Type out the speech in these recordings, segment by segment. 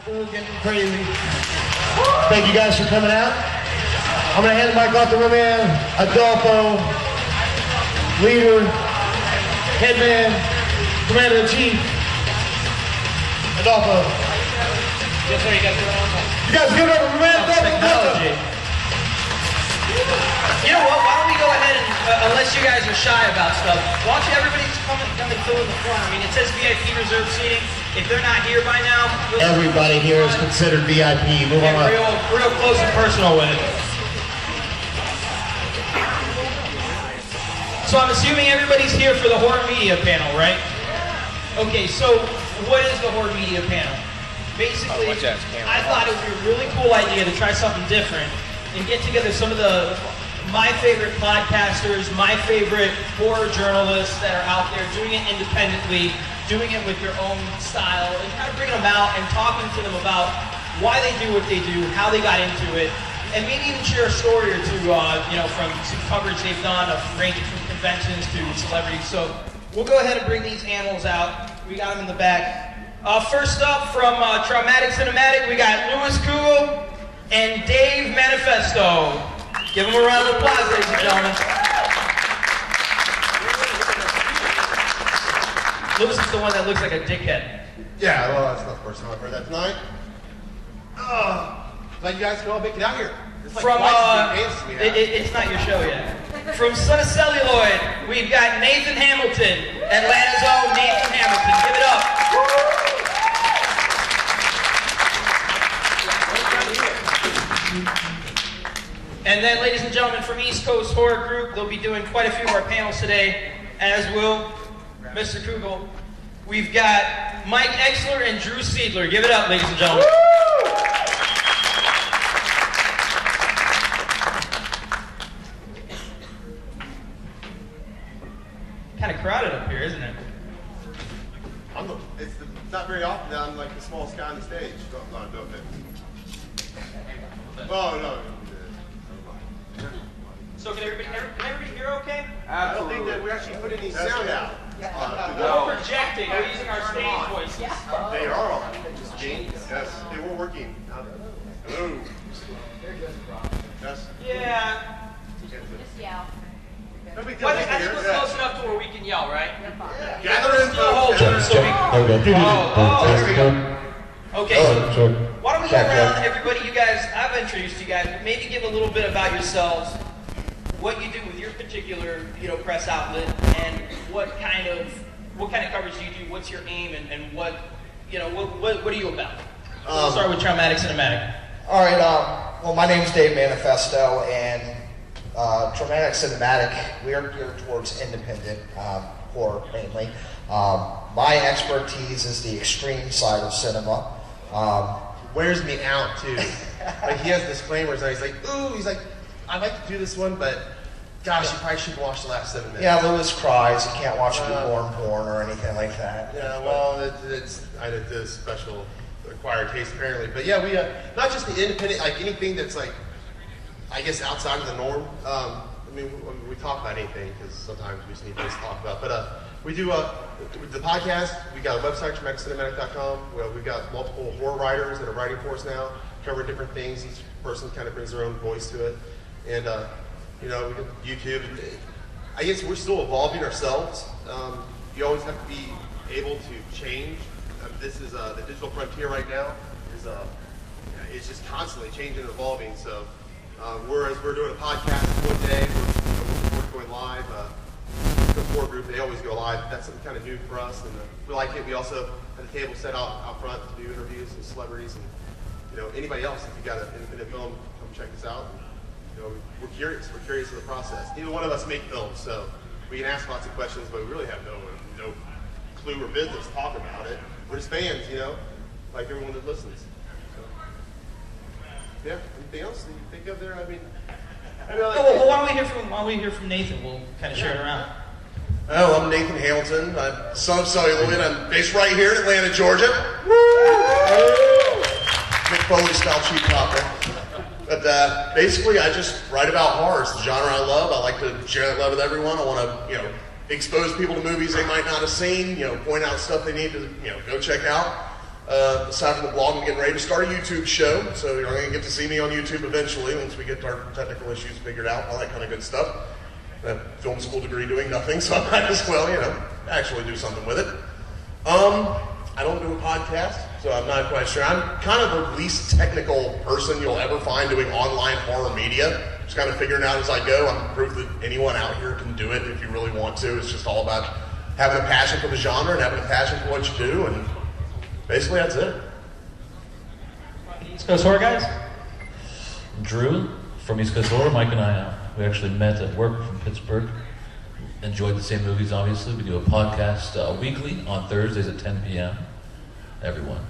Getting crazy. Thank you guys for coming out. I'm going to hand the mic off to my man, Adolfo, leader, headman, commander-in-chief. Adolfo. Yes, sir, you guys give it up for my man, Adolfo. You know what, why don't we go ahead and, unless you guys are shy about stuff, why don't you everybody just come and fill in the front. I mean, it says VIP reserved seating. If they're not here by now, everybody here is considered VIP. Move on up. Real close and personal with it. So I'm assuming everybody's here for the Horror Media panel, right? Okay, so what is the Horror Media panel? Basically, I thought it would be a really cool idea to try something different and get together some of my favorite podcasters, my favorite horror journalists that are out there doing it independently, doing it with their own style, and kind of bringing them out and talking to them about why they do what they do, how they got into it, and maybe even share a story or two, from some coverage they've done, ranging from conventions to celebrities. So we'll go ahead and bring these animals out. We got them in the back. First up from Traumatic Cinematic, we got Louis Kugel and Dave Manifesto. Give them a round of applause, ladies and gentlemen. Louis is the one that looks like a dickhead. Yeah, well, that's not the first time I've heard that tonight. Like you guys can all make it out here. It's like From, it's not your show yet. From Son of Celluloid, we've got Nathan Hamilton, Atlanta's own Nathan Hamilton. Give it up. And then, ladies and gentlemen, from East Coast Horror Group, they'll be doing quite a few of our panels today, as will Mr. Kugel. We've got Mike Exler and Drew Seidler. Give it up, ladies and gentlemen. Kind of crowded up here, isn't it? It's not very often that I'm like the smallest guy on the stage. No, no. So can everybody hear okay? Absolutely. I don't think that we actually put any sound out. We're projecting. We're using our stage voices. They are on. Yes, they were working. Hello. Yes. Yeah. Just yell. No big Well, deal. I think we're close enough to where we can yell, right? Gather in, Okay, so why don't we go around, everybody, you guys, I've introduced you guys, but maybe give a little bit about yourselves, what you do with your particular, press outlet, and what kind of coverage do you do, what's your aim, and what are you about? We'll start with Traumatic Cinematic. All right, well, my name's Dave Manifesto, and Traumatic Cinematic, we are geared towards independent horror, mainly. My expertise is the extreme side of cinema. Wears me out too. Like he has disclaimers and he's like, I'd like to do this one, but gosh, you probably shouldn't watch the last 7 minutes. Yeah, Lewis cries. You can't watch porn or anything like that. Yeah, well, I did this special acquired taste apparently. But yeah, we not just the independent, like anything that's like, I guess outside of the norm. We talk about anything because sometimes we just need things to talk about. But we do the podcast. We got a website, traumaticcinematic.com. We've got multiple horror writers that are writing for us now, covering different things. Each person kind of brings their own voice to it. And, we got YouTube. I guess we're still evolving ourselves. You always have to be able to change. This is the digital frontier right now. It's just constantly changing and evolving. So whereas we're doing a podcast one day, we're going live. The horror group, they always go live. That's something kind of new for us, and we like it. We also have a table set out front to do interviews with celebrities and anybody else. If you got an independent film, come check us out. We're curious. We're curious of the process. Neither one of us make films, so we can ask lots of questions, but we really have no clue or business to talk about it. We're just fans, like everyone that listens. So, yeah. Anything else that you think of there? Why don't we hear from Nathan? We'll kind of share it around. Hello, I'm Nathan Hamilton. I'm son of Celluloid. I'm based right here in Atlanta, Georgia. Mick Foley style cheap popper. But basically, I just write about horror. It's the genre I love. I like to share that love with everyone. I want to, expose people to movies they might not have seen. Point out stuff they need to, go check out. aside from the blog, I'm getting ready to start a YouTube show, so you're going to get to see me on YouTube eventually once we get our technical issues figured out, all that kind of good stuff. I have a film school degree doing nothing, so I might as well, actually do something with it. I don't do a podcast, so I'm not quite sure. I'm kind of the least technical person you'll ever find doing online horror media. Just kind of figuring out as I go. I'm proof that anyone out here can do it if you really want to. It's just all about having a passion for the genre and having a passion for what you do, and basically that's it. East Coast Horror guys? Drew from East Coast Horror. Mike and I, we actually met at work from Pittsburgh. Enjoyed the same movies, obviously. We do a podcast weekly on Thursdays at 10 p.m. Everyone.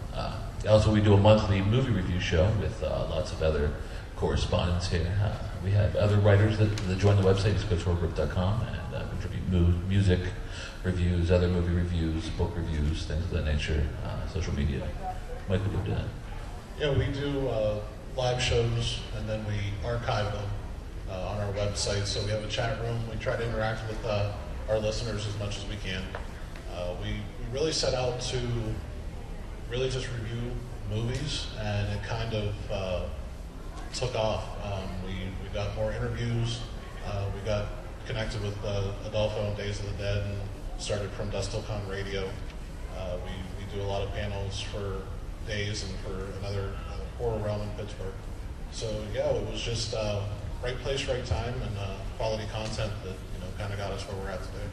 Also, we do a monthly movie review show with lots of other correspondents here. We have other writers that join the website, eastcoasthorrorgroup.com, and contribute music reviews, other movie reviews, book reviews, things of that nature, social media. Mike, what do you do? Yeah, we do live shows, and then we archive them on our website. So we have a chat room. We try to interact with our listeners as much as we can. We really set out to really just review movies, and it kind of took off. We got more interviews. We got connected with Adolfo and Days of the Dead and started From Dusk Till Dawn Radio. We do a lot of panels for Days and for another horror realm in Pittsburgh. So yeah, it was just right place, right time, and quality content that kind of got us where we're at today.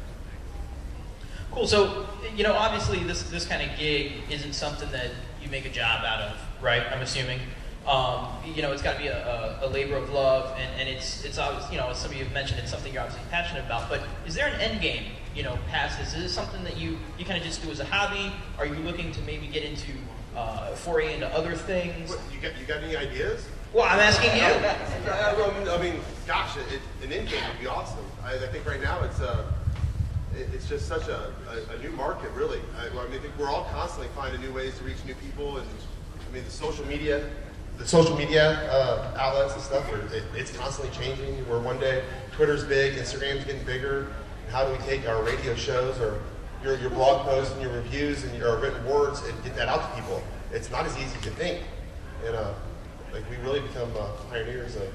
Cool. So, obviously this kind of gig isn't something that you make a job out of, right? I'm assuming. It's got to be a labor of love, and it's obviously, as some of you have mentioned, it's something you're obviously passionate about. But is there an end game, past this? Is this something that you kind of just do as a hobby? Are you looking to maybe get into foray into other things? What, you got any ideas? Well, I'm asking you. I mean, gosh, an end game would be awesome. I think right now it's just such a new market, really. I think we're all constantly finding new ways to reach new people, and I mean the social media outlets and stuff. It's constantly changing. Where one day Twitter's big, Instagram's getting bigger. How do we take our radio shows or your blog posts and your reviews and your written words and get that out to people? It's not as easy as you think, and we really become pioneers of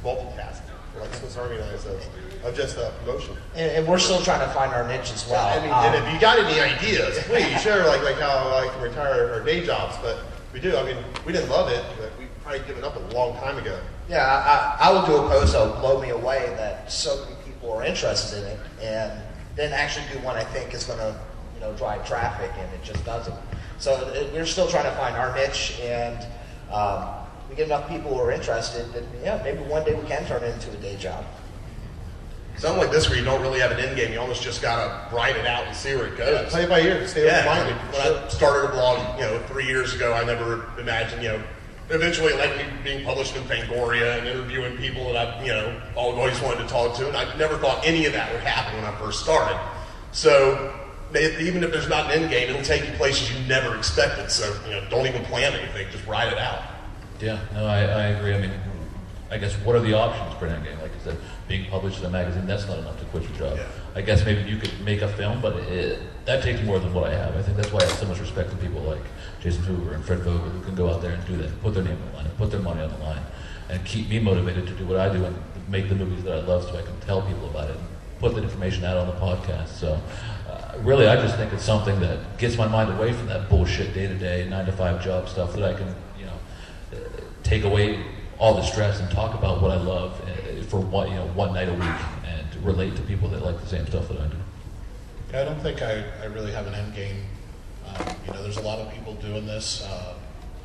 multitasking. Like Swiss Army knives of just promotion. And we're still trying to find our niche as well. I mean, and if you got any ideas, please share like how I can retire our day jobs. But we do. I mean, we didn't love it, but we've probably given up a long time ago. Yeah, I will do a post that will blow me away that so many people are interested in it, and then actually do one I think is going to drive traffic, and it just doesn't. So we're still trying to find our niche, and we get enough people who are interested that maybe one day we can turn it into a day job. Something like this where you don't really have an end game, you almost just gotta write it out and see where it goes. Yeah, play it by ear, stay open-minded. When I started a blog, 3 years ago, I never imagined, eventually like me being published in Fangoria and interviewing people that I've, always wanted to talk to, and I never thought any of that would happen when I first started. So even if there's not an end game, it'll take you places you never expected. So don't even plan anything, just write it out. Yeah, no, I agree. I mean, I guess what are the options for an end game? Like I said, being published in a magazine, that's not enough to quit your job. Yeah. I guess maybe you could make a film, but that takes more than what I have. I think that's why I have so much respect to people like Jason Hoover and Fred Vogel who can go out there and do that, put their name on the line, and put their money on the line, and keep me motivated to do what I do and make the movies that I love so I can tell people about it and put that information out on the podcast. So really, I just think it's something that gets my mind away from that bullshit day-to-day 9-to-5 job stuff that I can take away all the stress and talk about what I love for one night a week and relate to people that like the same stuff that I do. I don't think I really have an end game. There's a lot of people doing this.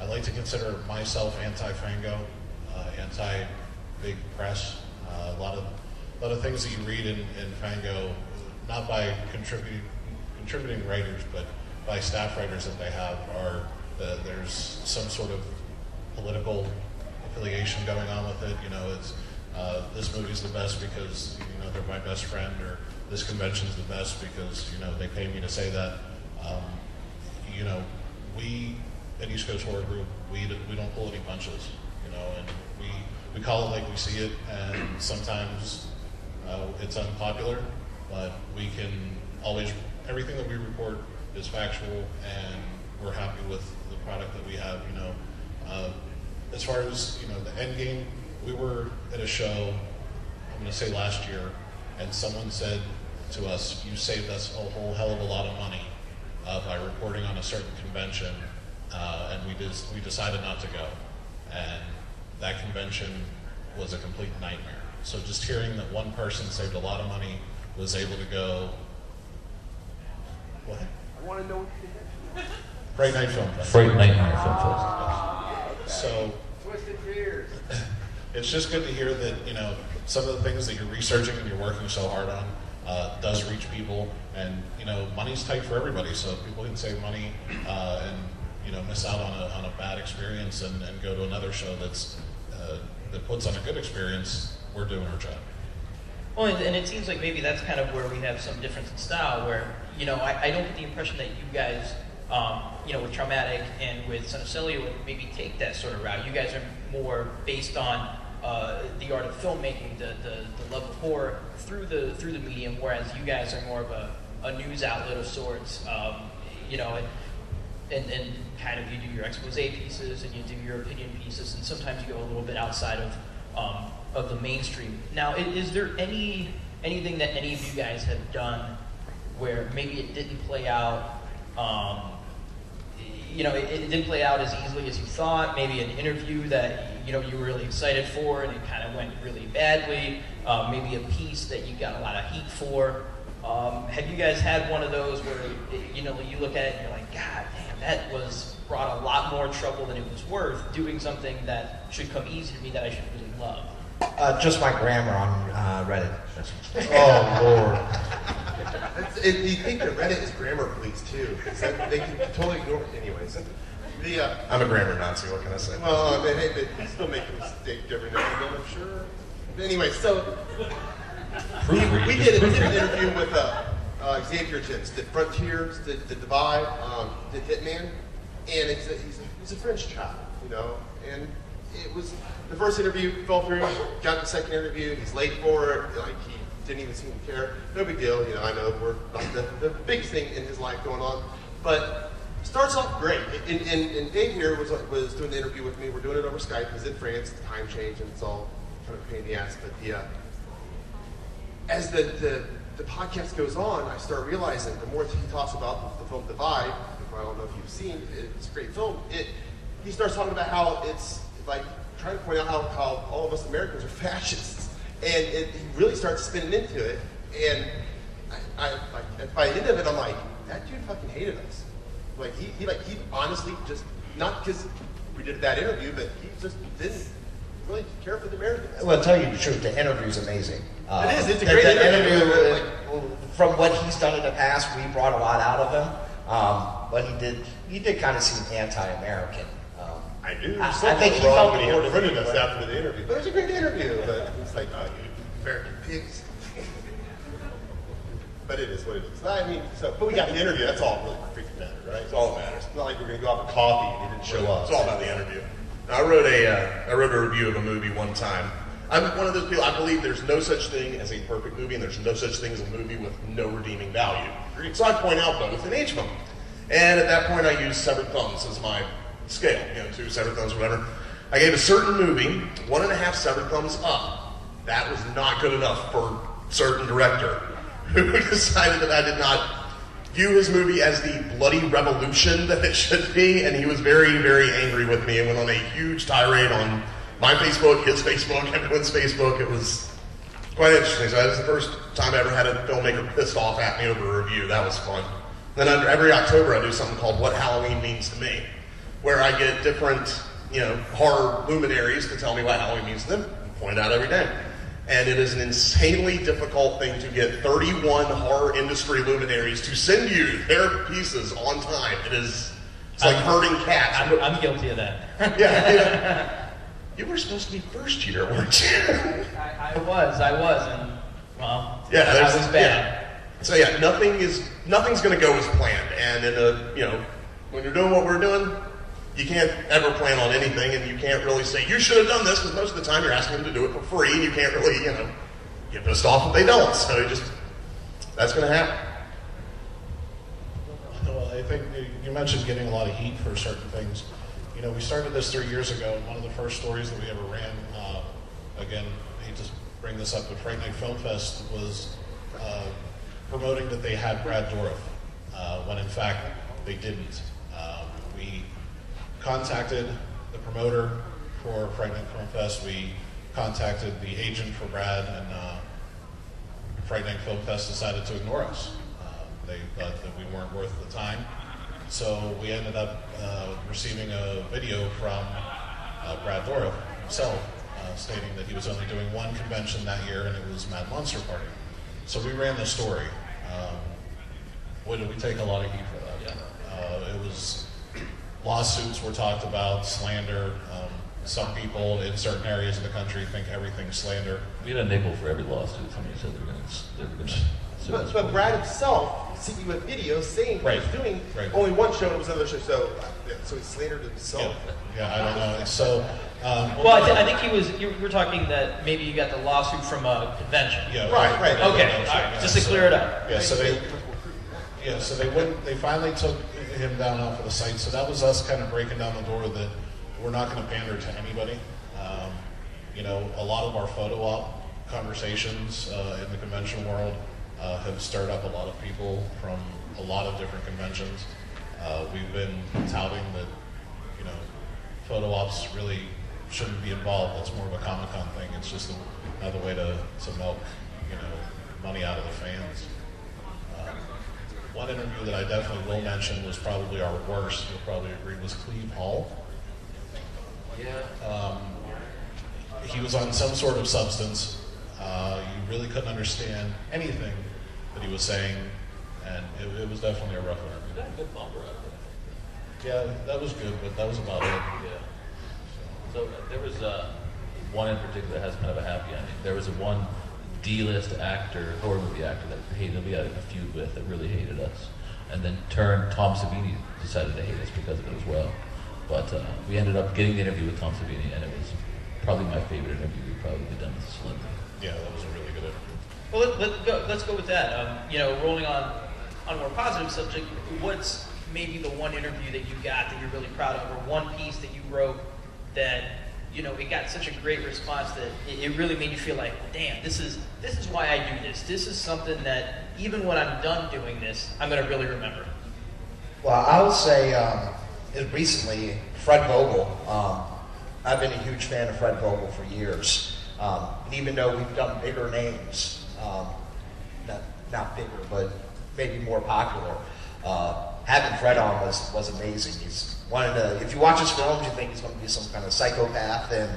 I like to consider myself anti-Fango, anti-big press. A lot of things that you read in Fango, not by contributing writers, but by staff writers that they have, are there's some sort of political affiliation going on with it. It's this movie's the best because they're my best friend, or this convention's the best because they pay me to say that. We at East Coast Horror Group, we don't pull any punches, and we call it like we see it, and sometimes it's unpopular, but we can always, everything that we report is factual, and we're happy with the product that we have. As far as the end game, we were at a show, I'm going to say last year, and someone said to us, "You saved us a whole hell of a lot of money by reporting on a certain convention," and we decided not to go, and that convention was a complete nightmare. So just hearing that one person saved a lot of money, was able to go. What? I want to know what the convention is. Fright Night Film Fest. Fright Night Film Fest. So Twisted Fears. it's just good to hear that some of the things that you're researching and you're working so hard on does reach people, and money's tight for everybody. So if people can save money and miss out on a bad experience and go to another show that puts on a good experience, we're doing our job. Well, and it seems like maybe that's kind of where we have some difference in style, where, I don't get the impression that you guys, with Traumatic and with Son of Celluloid would maybe take that sort of route. You guys are more based on the art of filmmaking, the love of horror through the medium, whereas you guys are more of a news outlet of sorts, and kind of you do your expose pieces and you do your opinion pieces, and sometimes you go a little bit outside of the mainstream. Now, is there anything that any of you guys have done where maybe it didn't play out, it didn't play out as easily as you thought? Maybe an interview that you were really excited for and it kind of went really badly. Maybe a piece that you got a lot of heat for. Have you guys had one of those where you look at it and you're like, God damn, that brought a lot more trouble than it was worth, doing something that should come easy to me that I should really love? Just my grammar on Reddit. Oh, Lord. You think that Reddit is grammar police too? They can totally ignore it. Anyways, I'm a grammar Nazi. What can I say? well, they still make a mistake every now and then, I'm sure. But anyway, so we did an interview with Xavier Jens, did Frontiers, did Divide, did Hitman, and he's a French child, and it was the first interview fell through. Got the second interview, he's late for it. Like he didn't even seem to care. No big deal, I know we're not the biggest thing in his life going on, but starts off great. And Dave here was doing the interview with me. We're doing it over Skype. He's in France, the time change, and it's all kind of a pain in the ass. But as the podcast goes on, I start realizing the more he talks about the film Divide, which I don't know if you've seen, it's a great film. He starts talking about how it's like trying to point out how all of us Americans are fascists, and he really starts spinning into it. And I by the end of it, I'm like, that dude fucking hated us. Like he honestly just, not because we did that interview, but he just didn't really care for the Americans. Well, to tell you the truth, the interview's amazing. It is. It's a great interview. From what he's done in the past, we brought a lot out of him. But he did kind of seem anti-American. I do. I think he felt when he more confronted defeated, us but- after the interview. But it was a great interview. But it's like, oh, you American pigs. But it is what it is. But we got the interview. That's all really freaking matters, right? It's all that matters. It's not like we're going to go out for coffee and he didn't show up. It's all about the interview. I wrote a review of a movie one time. I'm one of those people, I believe there's no such thing as a perfect movie, and there's no such thing as a movie with no redeeming value. So I point out both in each of them. And at that point, I used severed thumbs as my scale, 2 severed thumbs, whatever. I gave a certain movie 1.5 severed thumbs up. That was not good enough for a certain director who decided that I did not view his movie as the bloody revolution that it should be, and he was very, very angry with me and went on a huge tirade on my Facebook, his Facebook, everyone's Facebook. It was quite interesting. So that was the first time I ever had a filmmaker pissed off at me over a review. That was fun. Then every October I do something called What Halloween Means to Me, where I get different, horror luminaries to tell me what Halloween means to them, point out every day. And it is an insanely difficult thing to get 31 horror industry luminaries to send you their pieces on time. It's like herding cats. I'm guilty of that. Yeah. You were supposed to be first year, weren't you? I was, and well, Yeah, that was bad. Yeah. So yeah, nothing's going to go as planned. And when you're doing what we're doing, you can't ever plan on anything, and you can't really say you should have done this, because most of the time you're asking them to do it for free, and you can't really, get pissed off if they don't. So that's going to happen. Well, I think you mentioned getting a lot of heat for certain things. You know, we started this 3 years ago, and one of the first stories that we ever ran, again, I hate to bring this up, but Fright Night Film Fest was promoting that they had Brad Dourif, when in fact they didn't. We contacted the promoter for Fright Night Film Fest, we contacted the agent for Brad, and Fright Night Film Fest decided to ignore us. They thought that we weren't worth the time. So we ended up receiving a video from Brad Dourif himself, stating that he was only doing one convention that year, and it was Mad Monster Party. So we ran the story. Boy, did we take a lot of heat for that. Yeah. It was, lawsuits were talked about, slander. Some people in certain areas of the country think everything's slander. We had a nickel for every lawsuit. Somebody said they were going to sue us. But Brad himself sent you a video saying he was doing only one show and it was another show, so he slandered himself. Yeah, I don't know. So, well, I think you were talking that maybe you got the lawsuit from a convention. Yeah, right. Okay, all right, just to clear it up. Yeah, so they finally took him down off of the site. So that was us kind of breaking down the door that we're not going to pander to anybody. You know, a lot of our photo op conversations in the convention world have stirred up a lot of people from a lot of different conventions. We've been touting that, you know, photo ops really shouldn't be involved. That's more of a Comic-Con thing. It's just another way to milk, you know, money out of the fans. One interview that I definitely will mention was probably our worst, you'll probably agree, was Cleve Hall. Yeah. He was on some sort of substance. You really couldn't understand anything that he was saying, and it was definitely a rough interview. That good bumper out Yeah, that was good, but that was about it. Yeah. So there was one in particular that has kind of a happy ending. There was one D-list actor, horror movie actor that we had a feud with that really hated us, and then Tom Savini decided to hate us because of it as well. But we ended up getting the interview with Tom Savini, and it was probably my favorite interview we've probably done with a celebrity. Yeah, that was a really good interview. Well, let's go with that. You know, rolling on a more positive subject, what's maybe the one interview that you got that you're really proud of, or one piece that you wrote that, you know, it got such a great response that it really made you feel like, damn, this is why I do this. This is something that even when I'm done doing this, I'm going to really remember. Well, I would say recently, Fred Vogel. I've been a huge fan of Fred Vogel for years. And even though we've done bigger names, not bigger, but maybe more popular, having Fred on was amazing. He's one of the, if you watch his films, you think he's going to be some kind of psychopath, and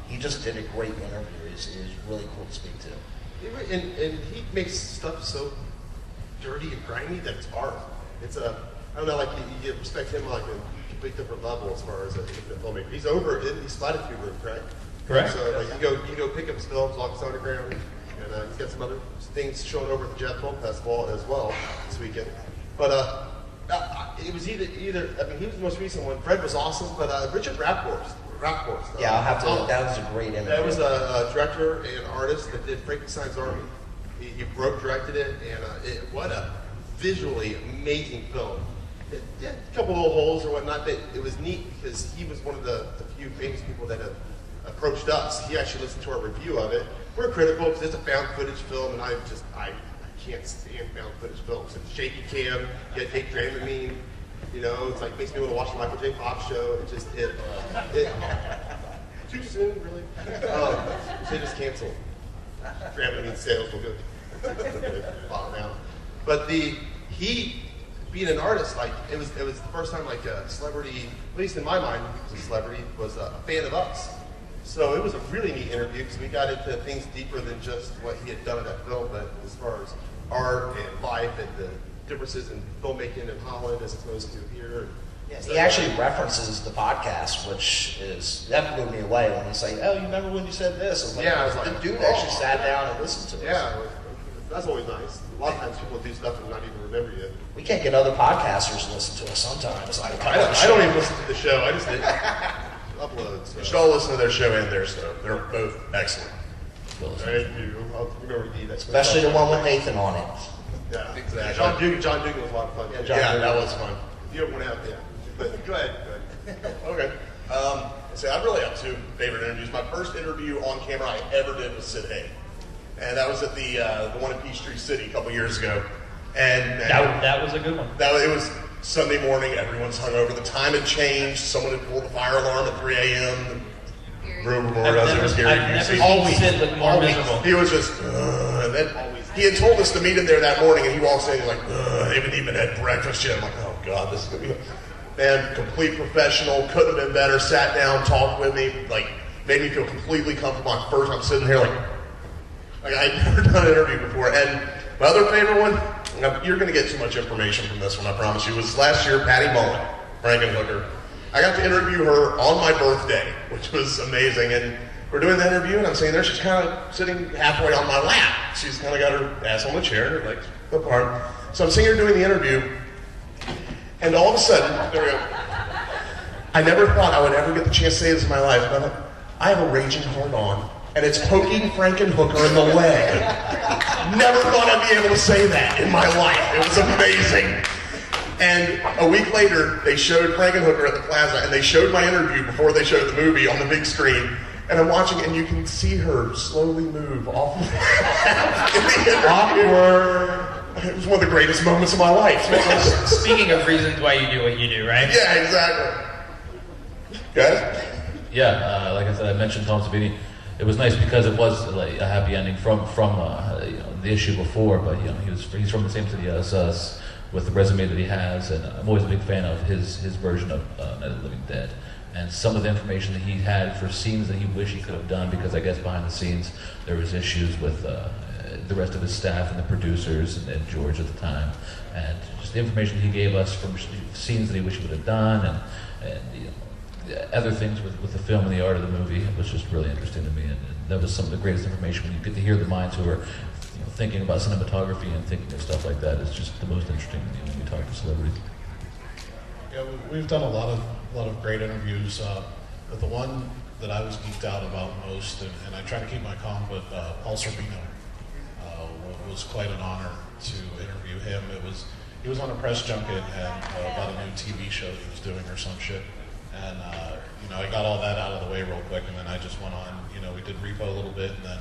he just did a great interview. He's really cool to speak to. And he makes stuff so dirty and grimy that it's art. It's I don't know, like you respect him like a complete different level as far as a filmmaker. He's Latitude Room, correct? Correct. So like you go pick up his films, August Underground, and he's got some other things showing over at the Jet Film Festival as well this weekend. But it was either I mean, he was the most recent one. Fred was awesome, but Richard Rapport. Yeah, I'll have to. That was a great interview. That was a director and artist that did Frankenstein's Army. He directed it, and what a visually amazing film. It had a couple little holes or whatnot, but it was neat because he was one of the few famous people that have approached us. He actually listened to our review of it. We're critical because it's a found footage film, and I can't stand found footage films. It's shaky cam, you gotta take Dramamine, you know, it's like makes me want to watch the Michael J. Fox show. It just too soon, really. They just canceled. Dramamine sales will go bottom out. But he being an artist, like it was the first time like a celebrity, at least in my mind, he was a celebrity, was a fan of us. So it was a really neat interview because we got into things deeper than just what he had done in that film, but as far as art and life and the differences in filmmaking in Holland as opposed to here. Yeah, he actually references the podcast, which that blew me away when he's like, "Oh, you remember when you said this?" I was like, the dude actually sat down and listened to us. Yeah, that's always nice. A lot of times people do stuff and not even remember yet. We can't get other podcasters to listen to us sometimes. I don't even listen to the show. I just upload. So. You should all listen to their show and their stuff. They're both excellent. Thank you. I'll remember to do that. Especially the one with Nathan on it. Yeah, Exactly. John Dugan was a lot of fun. Yeah, that was fun. You don't want to have, yeah. But go ahead. Okay. So I really have two favorite interviews. My first interview on camera I ever did was Sid Haig. And that was at the one in Peachtree City a couple years ago. And That was a good one. it was Sunday morning, everyone's hungover. The time had changed. Someone had pulled the fire alarm at 3 a.m. Rumor has it was Gary I've never Busey. seen Sid look more miserable. He was just, and then he had told us to meet him there that morning, and he walks in, he's like, they haven't even had breakfast yet. I'm like, oh God, this is gonna be, man, complete professional, couldn't have been better, sat down, talked with me, like, made me feel completely comfortable. At first, I'm sitting here like I'd never done an interview before. And my other favorite one, you're gonna get too much information from this one, I promise you, was last year, Patty Mullen, Frankenhooker. I got to interview her on my birthday, which was amazing. And we're doing the interview, and I'm sitting there. She's kind of sitting halfway on my lap. She's kind of got her ass on the chair, her legs apart. So I'm sitting here doing the interview, and all of a sudden, there we go. I never thought I would ever get the chance to say this in my life. But I have a raging heart on, and it's poking Frankenhooker in the leg. Never thought I'd be able to say that in my life. It was amazing. And a week later, they showed Frankenhooker at the Plaza, and they showed my interview before they showed the movie on the big screen. And I'm watching, and you can see her slowly move off of Awkward. It was one of the greatest moments of my life. Speaking of reasons why you do what you do, right? Yeah, exactly. Guys? Yeah, like I said, I mentioned Tom Savini. It was nice because it was like a happy ending from the issue before, but he's from the same city as us, with the resume that he has, and I'm always a big fan of his version of Night of the Living Dead. And some of the information that he had for scenes that he wished he could have done, because I guess behind the scenes there was issues with the rest of his staff and the producers and George at the time, and just the information he gave us from scenes that he wished he would have done, and other things with the film and the art of the movie was just really interesting to me, and that was some of the greatest information when you get to hear the minds who are thinking about cinematography and thinking of stuff like that. Is just the most interesting when we talk to celebrities. Yeah, we've done a lot of great interviews, but the one that I was geeked out about most, and I try to keep my calm, but Paul Sorvino was quite an honor to interview him. He was on a press junket and about a new TV show he was doing or some shit, and I got all that out of the way real quick, and then I just went on. We did Repo a little bit, and then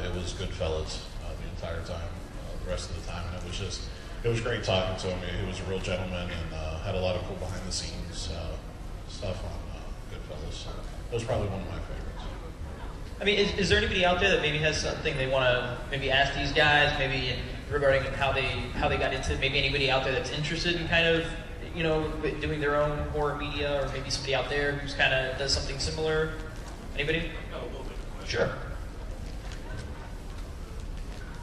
it was Goodfellas the entire time, the rest of the time, and it was great talking to him. He was a real gentleman and had a lot of cool behind-the-scenes stuff on Goodfellas. So that was probably one of my favorites. I mean, is there anybody out there that maybe has something they want to maybe ask these guys, maybe regarding how they got into? Maybe anybody out there that's interested in kind of doing their own horror media, or maybe somebody out there who's kind of does something similar. Anybody? Sure.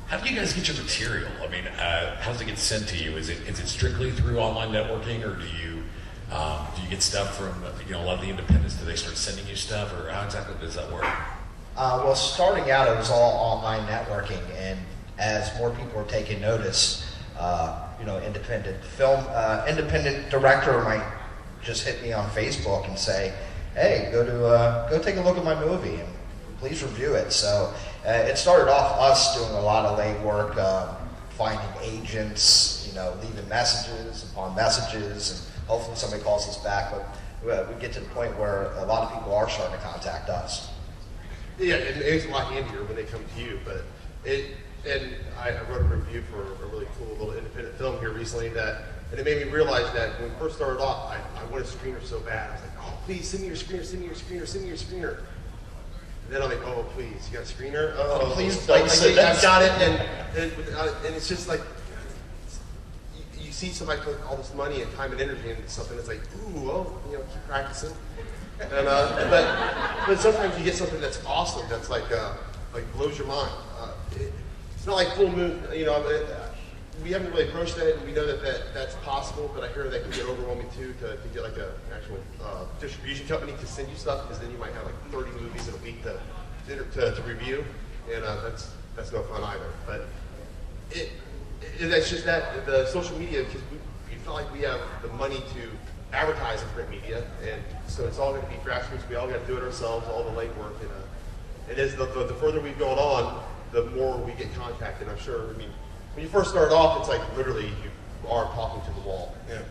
How do you guys get your material? I mean, how does it get sent to you? Is it strictly through online networking, or do you get stuff from a lot of the independents? Do they start sending you stuff, or how exactly does that work? Well, starting out, it was all online networking, and as more people were taking notice, independent director might just hit me on Facebook and say, "Hey, go take a look at my movie and please review it." So it started off us doing a lot of legwork, finding agents, leaving messages upon messages, and hopefully somebody calls us back. But we get to the point where a lot of people are starting to contact us. Yeah, and it's a lot handier when they come to you. But I wrote a review for a really cool little independent film here recently and it made me realize that when we first started off, I wanted a screener so bad. I was like, "Oh, please send me your screener, send me your screener, send me your screener." And then I'm like, "Oh, please, you got a screener? Oh, please like, don't say that. I've got it." And it's just like you see somebody put all this money and time and energy into something that's like, "Ooh, keep practicing." And but sometimes you get something that's awesome, that's like blows your mind. It's not like Full Moon, we haven't really approached that, and we know that's possible, but I hear that can get overwhelming too, to get like an actual distribution company to send you stuff, because then you might have like 30 movies in a week to review, and that's no fun either. But that's just that, the social media, because we feel like we have the money to advertise in print media, and so it's all going to be grassroots. We all got to do it ourselves, all the legwork, and as the further we've gone on, the more we get contacted. I'm sure. I mean, when you first start off, it's like literally you are talking to the wall. Yeah.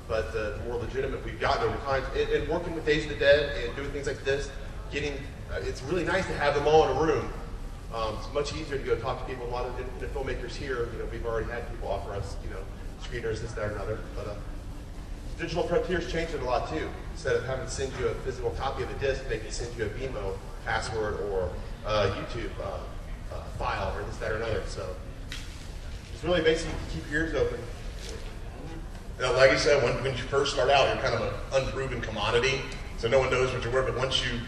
But the more legitimate we've gotten over time, and working with Days of the Dead and doing things like this, it's really nice to have them all in a room. It's much easier to go talk to people. A lot of the filmmakers here, we've already had people offer us, screeners, this, that, or another. But digital frontiers changed it a lot too. Instead of having to send you a physical copy of the disc, they can send you a Vimeo password or a YouTube file or this, that, or another. So it's really basically to keep your ears open. Like I said, when you first start out, you're kind of an unproven commodity, so no one knows what you're worth. But once you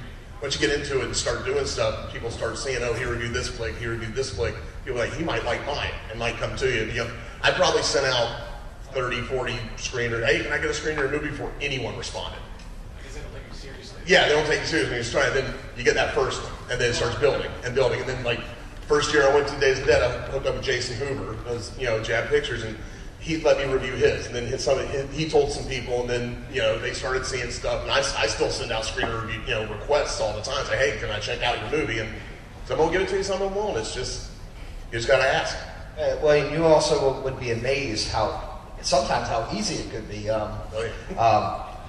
get into it and start doing stuff, people start seeing, oh, he reviewed this flick, he reviewed this flick. People are like, he might like mine, and might come to you. I probably sent out 30, 40 screeners. Hey, can I get a screener of a movie before anyone responded? Because they don't take you seriously. Yeah, they don't take you seriously when you're trying. Then you get that first one, and then it starts building and building. And then, like, first year I went to Days of the Dead, I hooked up with Jason Hoover, Jab Pictures, and he let me review his. And then he told some people, and then, they started seeing stuff. And I still send out screener review, requests all the time. Say, hey, can I check out your movie? And some will give it to you, some of them won't. It's just, you just got to ask. Well, you also would be amazed sometimes how easy it could be.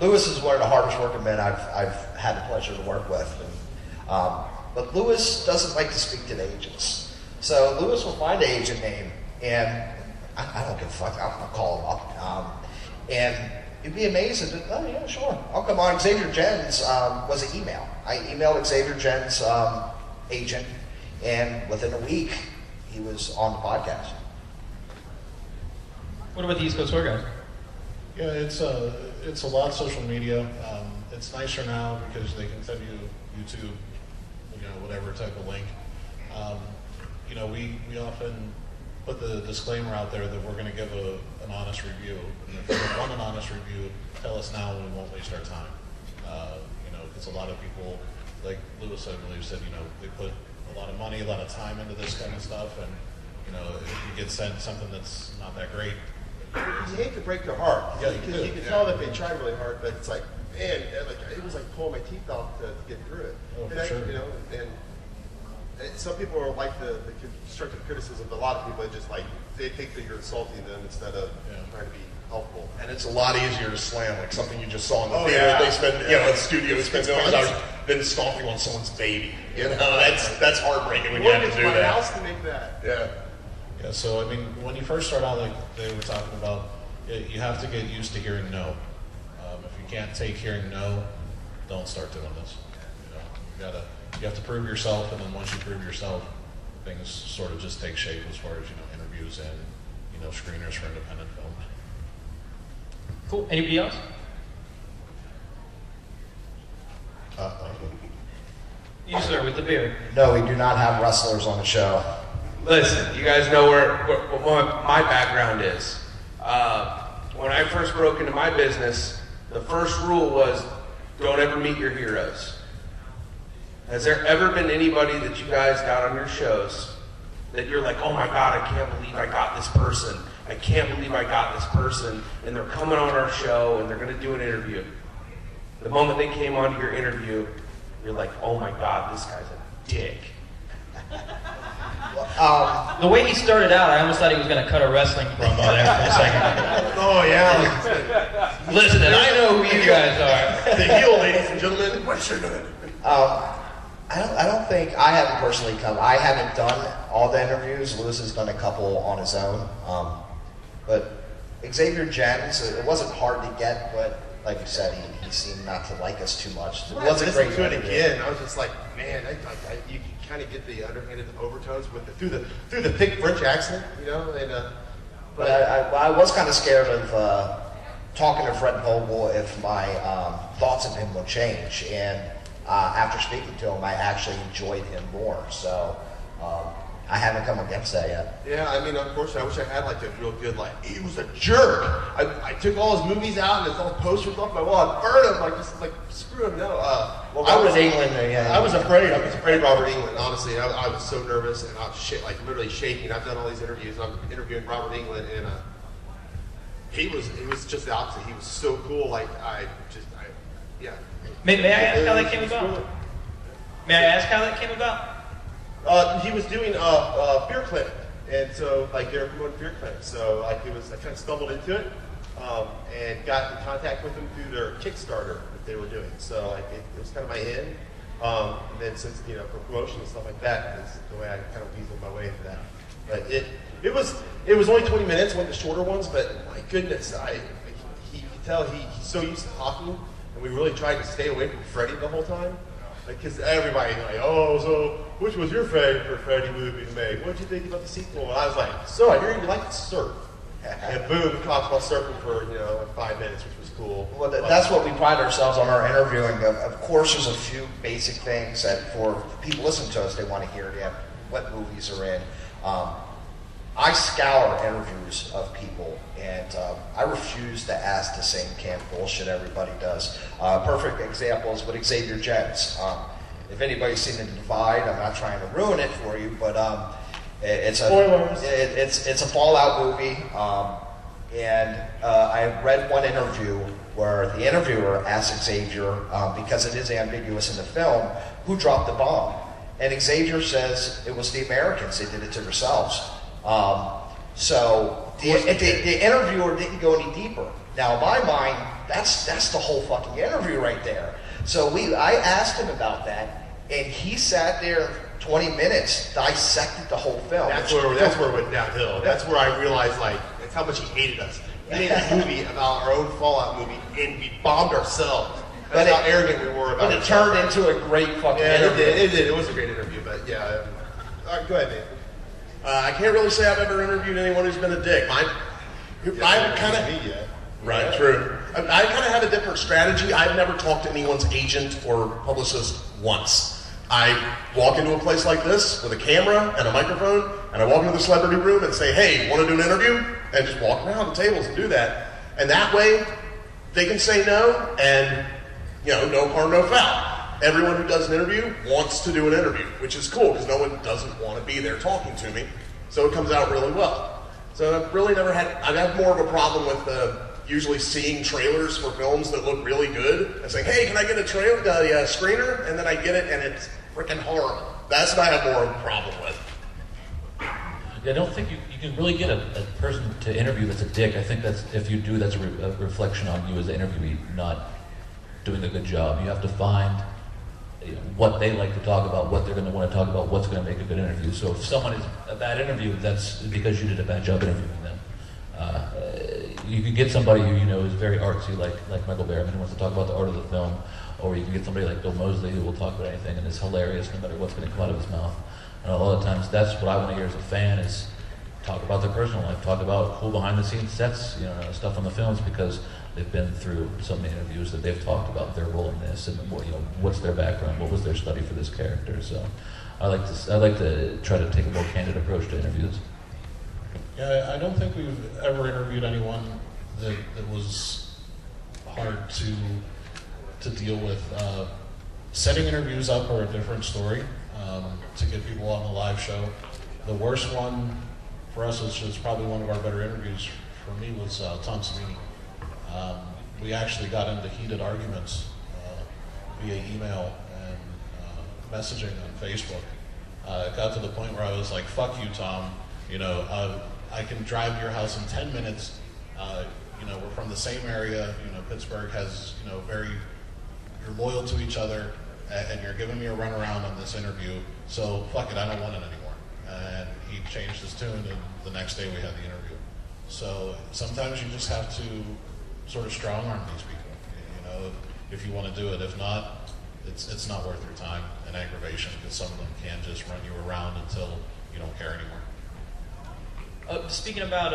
Lewis is one of the hardest working men I've had the pleasure to work with. But Lewis doesn't like to speak to the agents. So Lewis will find an agent name, and I don't give a fuck, I'll call him up. And you'd be amazed at, oh yeah, sure, I'll come on. Xavier Jens was an email. I emailed Xavier Jens' agent, and within a week, he was on the podcast. What about the East Coast Tour guys? Yeah, it's a lot of social media. It's nicer now because they can send you YouTube, whatever type of link. We often put the disclaimer out there that we're going to give an honest review. And if you want an honest review, tell us now and we won't waste our time. Because a lot of people, like Lewis, I believe, said, they put a lot of money, a lot of time into this kind of stuff, and if you get sent something that's not that great. You hate to break their heart. Yeah, because you can tell that they tried really hard, but it's like, man, it was like pulling my teeth off to get through it. Oh, for sure. And some people are like the constructive criticism, but a lot of people they think that you're insulting them instead of trying to be helpful. And it's a lot easier to slam, like something you just saw in the theater. Yeah. They spend, the studio spends millions of dollars, then stomping on someone's baby. That's heartbreaking when you have to do my that. house to make that. Yeah. Yeah, so when you first start out, like they were talking about, you have to get used to hearing no. If you can't take hearing no, don't start doing this. You have to prove yourself, and then once you prove yourself, things sort of just take shape as far as interviews and screeners for independent films. Cool. Anybody else? You, sir, with the beard. No, we do not have wrestlers on the show. Listen, you guys know what my background is. When I first broke into my business, the first rule was don't ever meet your heroes. Has there ever been anybody that you guys got on your shows that you're like, oh my God, I can't believe I got this person. I can't believe I got this person, and they're coming on our show and they're going to do an interview. The moment they came onto your interview, you're like, oh my God, this guy's a dick. The way he started out, I almost thought he was going to cut a wrestling promo there for a second. Oh yeah. Listen, and I know who you guys are. The heel, ladies and gentlemen. What's your name? I don't think I haven't personally come. I haven't done all the interviews. Lewis has done a couple on his own. But Xavier Jens, it wasn't hard to get, but like you said, he seemed not to like us too much. It wasn't great to it again. I was just like, man, you can kind of get the underhanded overtones through the thick French accent, But I was kind of scared of talking to Fred Vogel if my thoughts of him would change. And after speaking to him, I actually enjoyed him more. So I haven't come against that yet. Yeah, unfortunately, I wish I had a real good, he was a jerk. I took all his movies out and it's all posters off my wall. I burned him, screw him, no. Robert England, I was afraid. I was afraid of Robert England, honestly. I was so nervous and I was literally shaking. I've done all these interviews and I'm interviewing Robert England and he was just the opposite. He was so cool, yeah. May I ask how that came about? May I ask how that came about? He was doing Beer Clinic, And so, like, they were promoting beer clinics. So, like, I kind of stumbled into it and got in contact with them through their Kickstarter that they were doing. So, like, it was kind of my in. And then since, you know, for promotion and stuff like that, is the way I kind of weaseled my way into that. But it was only 20 minutes, one of the shorter ones, but my goodness, you could tell he's so used to talking, and we really tried to stay away from Freddie the whole time. Because everybody like, oh, so which was your favorite Freddie movie to make? What did you think about the sequel? And I was like, so I hear you like to surf. And boom, we talked about surfing for, you know, like 5 minutes, which was cool. Well, that's what we pride ourselves on our interviewing. Of course, there's a few basic things that for people listening to us, they want to hear. Yeah, what movies are in. I scour interviews of people, and I refuse to ask the same camp bullshit everybody does. Perfect example is with Xavier Jones. If anybody's seen The Divide, I'm not trying to ruin it for you, but it's a Fallout movie, and I read one interview where the interviewer asked Xavier, because it is ambiguous in the film, who dropped the bomb? And Xavier says it was the Americans. They did it to themselves. So the interviewer didn't go any deeper. Now, in my mind, that's the whole fucking interview right there. So I asked him about that, and he sat there 20 minutes, dissected the whole film. That's where it went downhill. That's where I realized, like, that's how much he hated us. We made a movie about our own Fallout movie, and we bombed ourselves. That's how arrogant we were about it. But it turned into a great fucking interview. It did. It was a great interview, but yeah. All right, go ahead, Dave. I can't really say I've ever interviewed anyone who's been a dick. I kind of right, true. I kind of have a different strategy. I've never talked to anyone's agent or publicist once. I walk into a place like this with a camera and a microphone, and I walk into the celebrity room and say, "Hey, want to do an interview?" And just walk around the tables and do that. And that way, they can say no, and no harm, no foul. Everyone who does an interview wants to do an interview, which is cool because no one doesn't want to be there talking to me. So it comes out really well. So I've really never I've had more of a problem with usually seeing trailers for films that look really good and saying, hey, can I get a screener? And then I get it and it's freaking horrible. That's what I have more of a problem with. I don't think you can really get a person to interview that's a dick. I think if you do, that's a reflection on you as an interviewee not doing a good job. You have to find what they like to talk about, what they're going to want to talk about, what's going to make a good interview. So if someone is a bad interview, that's because you did a bad job interviewing them. You can get somebody who is very artsy, like Michael Berryman, who wants to talk about the art of the film, or you can get somebody like Bill Moseley who will talk about anything and is hilarious no matter what's going to come out of his mouth. And a lot of times that's what I want to hear as a fan is talk about their personal life, talk about cool behind the scenes sets, stuff on the films, because they've been through so many interviews that they've talked about their role in this and what's their background, what was their study for this character. So I like to try to take a more candid approach to interviews. Yeah, I don't think we've ever interviewed anyone that was hard to deal with. Setting interviews up are a different story to get people on the live show. The worst one for us, which was probably one of our better interviews for me, was Tom Savini. We actually got into heated arguments via email and messaging on Facebook. It got to the point where I was like, fuck you, Tom. I can drive to your house in 10 minutes. We're from the same area. Pittsburgh has, you're loyal to each other, and you're giving me a runaround on this interview. So fuck it, I don't want it anymore. And he changed his tune, and the next day we had the interview. So sometimes you just have to sort of strong arm these people, if you want to do it. If not, it's not worth your time and aggravation, because some of them can just run you around until you don't care anymore. Speaking about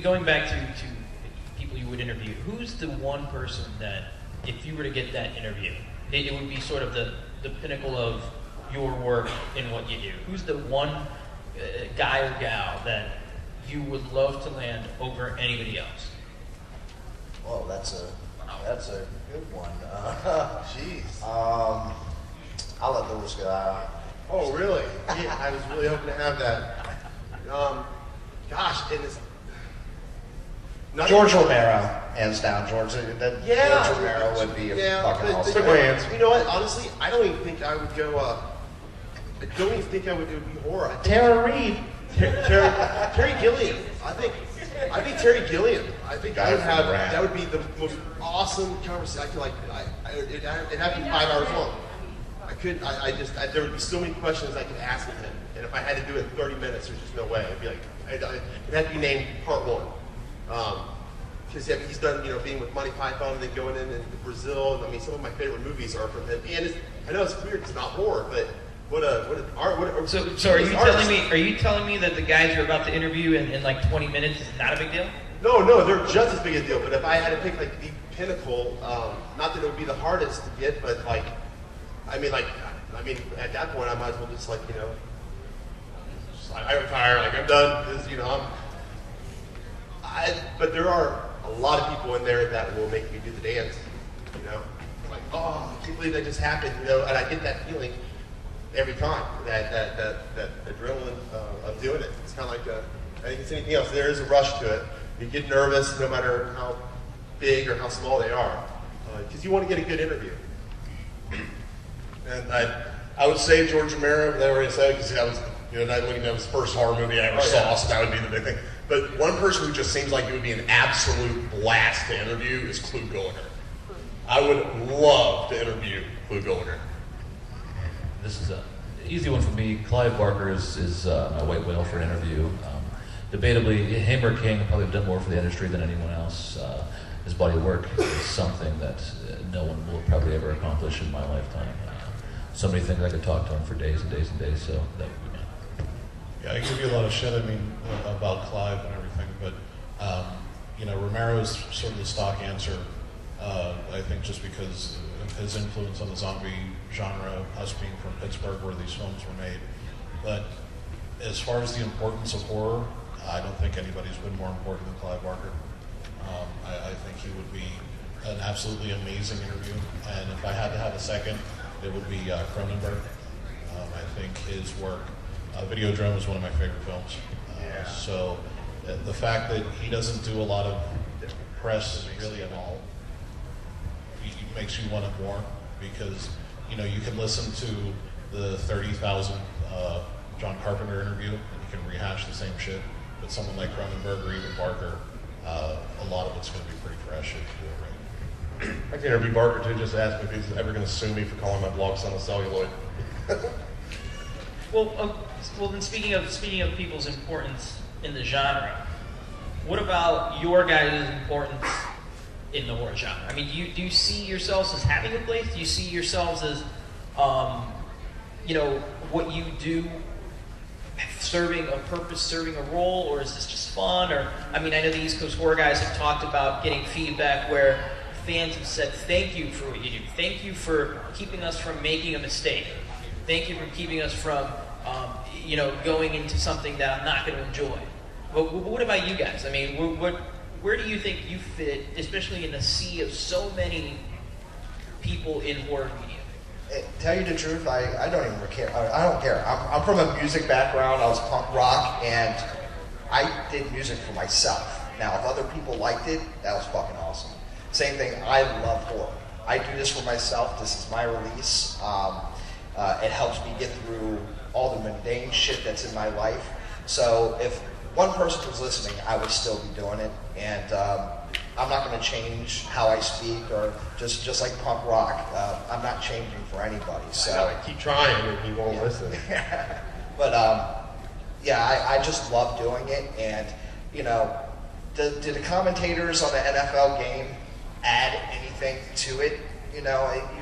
going back to people you would interview, who's the one person that, if you were to get that interview, it would be sort of the pinnacle of your work in what you do? Who's the one guy or gal that you would love to land over anybody else? Well, that's a good one. Jeez. I'll let those go. Oh, really? Yeah, I was really hoping to have that. Gosh, it is. George Romero, hands down. George Romero would be a fucking awesome. You know what? Honestly, I don't even think I would go. I don't even think it would be horror. Tara Reid. Terry Gilliam. I think Terry Gilliam. I think that would be the most awesome conversation. I feel like it'd have to be 5 hours long. There would be so many questions I could ask of him, and if I had to do it in 30 minutes, there's just no way. It'd be like it'd have to be named part 1. Because he's done, being with Monty Python and then going in Brazil. And, I mean, some of my favorite movies are from him. And I know it's weird; it's not horror, but what an art! So are you telling me that the guys you're about to interview in like 20 minutes is not a big deal? No, they're just as big a deal. But if I had to pick like the pinnacle, not that it would be the hardest to get, but at that point I might as well just I retire. Like I'm done. But there are a lot of people in there that will make me do the dance. Like, oh, I can't believe that just happened. And I get that feeling every time. That adrenaline of doing it. It's kind of like I think it's anything else. There is a rush to it. You get nervous no matter how big or how small they are, because you want to get a good interview. And I would say George Romero. They already said because that was that was the first horror movie I ever saw, so that would be the big thing. But one person who just seems like it would be an absolute blast to interview is Clu Gulager. I would love to interview Clu Gulager. This is an easy one for me. Clive Barker is my white whale for an interview. Debatably, Hamer King probably have done more for the industry than anyone else. His body of work is something that no one will probably ever accomplish in my lifetime. So many things I could talk to him for days and days and days, so that would be me. Yeah, I give you a lot of shit, about Clive and everything, but, Romero's sort of the stock answer, I think just because of his influence on the zombie genre, us being from Pittsburgh where these films were made. But as far as the importance of horror, I don't think anybody's been more important than Clive Barker. I think he would be an absolutely amazing interview, and if I had to have a second, it would be Cronenberg. I think his work, Videodrome is one of my favorite films. So the fact that he doesn't do a lot of press really at all, it makes you want it more, because you can listen to the 30,000th John Carpenter interview and you can rehash the same shit. But someone like Cronenberg or even Barker, a lot of it's going to be pretty fresh if you do it right. I can interview Barker too. Just ask him if he's ever going to sue me for calling my blog son a celluloid. Well, then speaking of people's importance in the genre, what about your guys' importance in the horror genre? I mean, do you see yourselves as having a place? Do you see yourselves as, what you do serving a purpose, serving a role, or is this just fun? Or, I know the East Coast horror guys have talked about getting feedback where fans have said, thank you for what you do. Thank you for keeping us from making a mistake. Thank you for keeping us from, going into something that I'm not going to enjoy. But what about you guys? Where do you think you fit, especially in the sea of so many people in horror media? Tell you the truth, I don't even care. I don't care. I'm from a music background. I was punk rock, and I did music for myself. Now, if other people liked it, that was fucking awesome. Same thing, I love horror. I do this for myself. This is my release. It helps me get through all the mundane shit that's in my life. So if one person was listening, I would still be doing it. And I'm not going to change how I speak, or just like punk rock. I'm not changing for anybody. So I keep trying, and he won't listen. But I just love doing it. And do the commentators on the NFL game add anything to it? You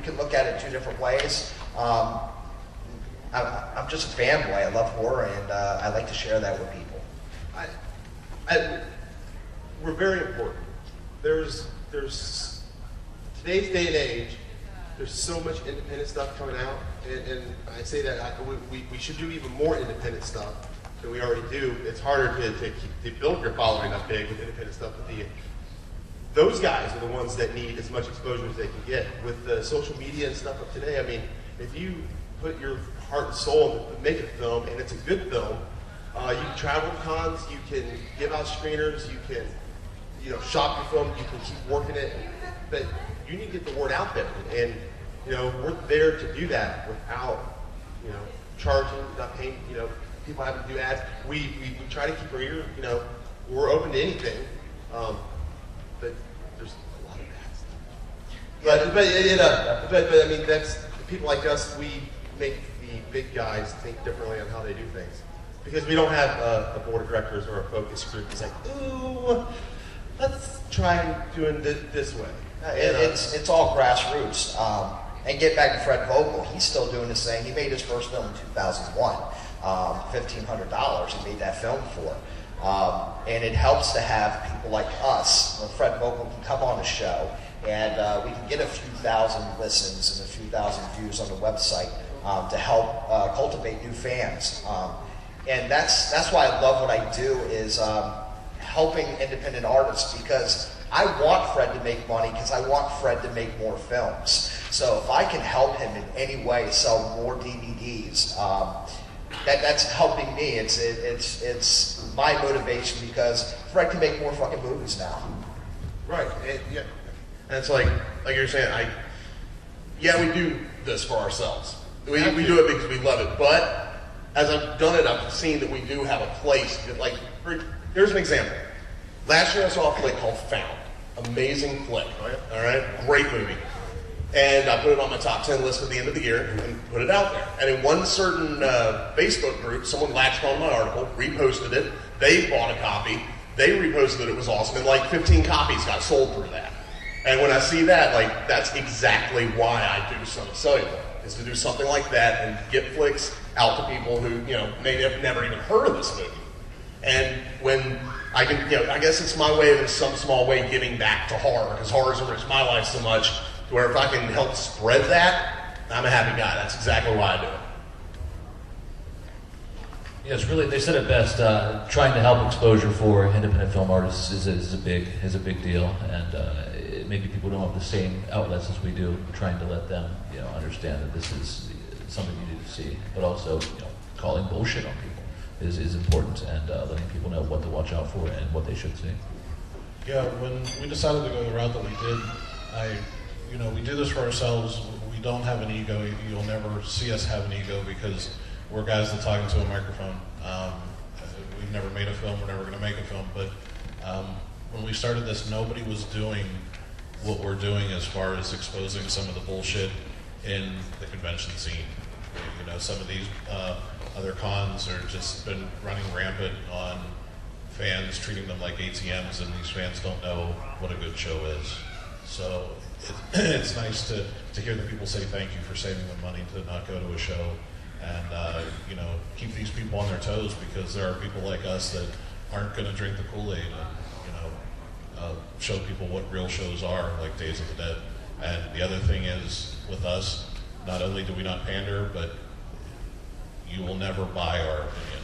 can look at it two different ways. I'm just a fanboy. I love horror, and I like to share that with people. We're very important. There's today's day and age, there's so much independent stuff coming out, and I say that we should do even more independent stuff than we already do. It's harder to build your following up big with independent stuff, but those guys are the ones that need as much exposure as they can get. With the social media and stuff of today, if you put your heart and soul into making a film, and it's a good film, you can travel to cons, you can give out screeners, you can shop your film, you can keep working it, but you need to get the word out there, and we're there to do that without charging, not paying, people having to do ads. We try to keep our ear, we're open to anything, but there's a lot of bad stuff. But I mean, that's people like us. We make the big guys think differently on how they do things because we don't have a board of directors or a focus group. It's like, ooh, let's try doing this way. It's all grassroots. And get back to Fred Vogel, he's still doing his thing. He made his first film in 2001, $1,500 he made that film for. And it helps to have people like us, when Fred Vogel can come on the show, and we can get a few thousand listens and a few thousand views on the website to help cultivate new fans. And that's why I love what I do is helping independent artists because I want Fred to make money because I want Fred to make more films. So if I can help him in any way sell more DVDs, that's helping me. It's my motivation because Fred can make more fucking movies now. Right. And it's like you're saying, we do this for ourselves. We do it because we love it. But as I've done it, I've seen that we do have a place. Here's an example. Last year I saw a flick called Found. Amazing flick. All right? Great movie. And I put it on my top 10 list at the end of the year and put it out there. And in one certain Facebook group, someone latched on my article, reposted it. They bought a copy. They reposted it was awesome. And like 15 copies got sold through that. And when I see that, that's exactly why I do Celluloid, is to do something like that and get flicks out to people who, may have never even heard of this movie. And when I can, I guess it's my way of, in some small way, giving back to horror, because horror's enriched my life so much, to where if I can help spread that, I'm a happy guy. That's exactly why I do it. Yeah, it's really, they said it best, trying to help exposure for independent film artists is a big deal, and maybe people don't have the same outlets as we do. We're trying to let them, understand that this is something you need to see, but also, calling bullshit on people is important, and letting people know what to watch out for and what they should see. Yeah, when we decided to go the route that we did, we do this for ourselves. We don't have an ego. You'll never see us have an ego because we're guys that talk into a microphone. We've never made a film. We're never going to make a film. But when we started this, nobody was doing what we're doing as far as exposing some of the bullshit in the convention scene. Some of these other cons are just been running rampant on fans, treating them like ATMs, and these fans don't know what a good show is. So it's nice to hear that people say thank you for saving them money to not go to a show, and keep these people on their toes, because there are people like us that aren't going to drink the Kool-Aid and show people what real shows are, like Days of the Dead. And the other thing is, with us, not only do we not pander, but you will never buy our opinion.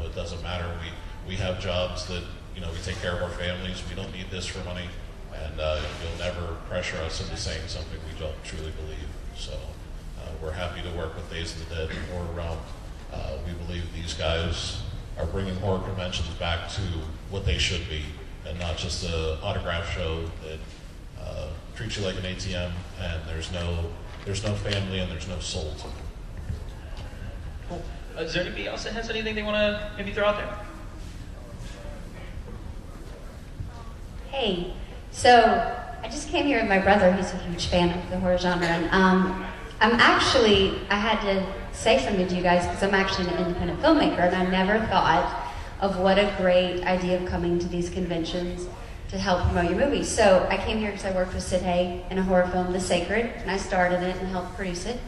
It doesn't matter. We have jobs that we take care of our families. We don't need this for money. And you'll never pressure us into saying something we don't truly believe. So we're happy to work with Days of the Dead and Horror Realm. We believe these guys are bringing horror conventions back to what they should be, and not just an autograph show that treats you like an ATM, and there's no family and there's no soul to it. Cool. Is there anybody else that has anything they want to maybe throw out there? Hey. So, I just came here with my brother, who's a huge fan of the horror genre, and I had to say something to you guys, because I'm actually an independent filmmaker, and I never thought of what a great idea of coming to these conventions to help promote your movies. So, I came here because I worked with Sid Haig in a horror film, The Sacred, and I starred in it and helped produce it.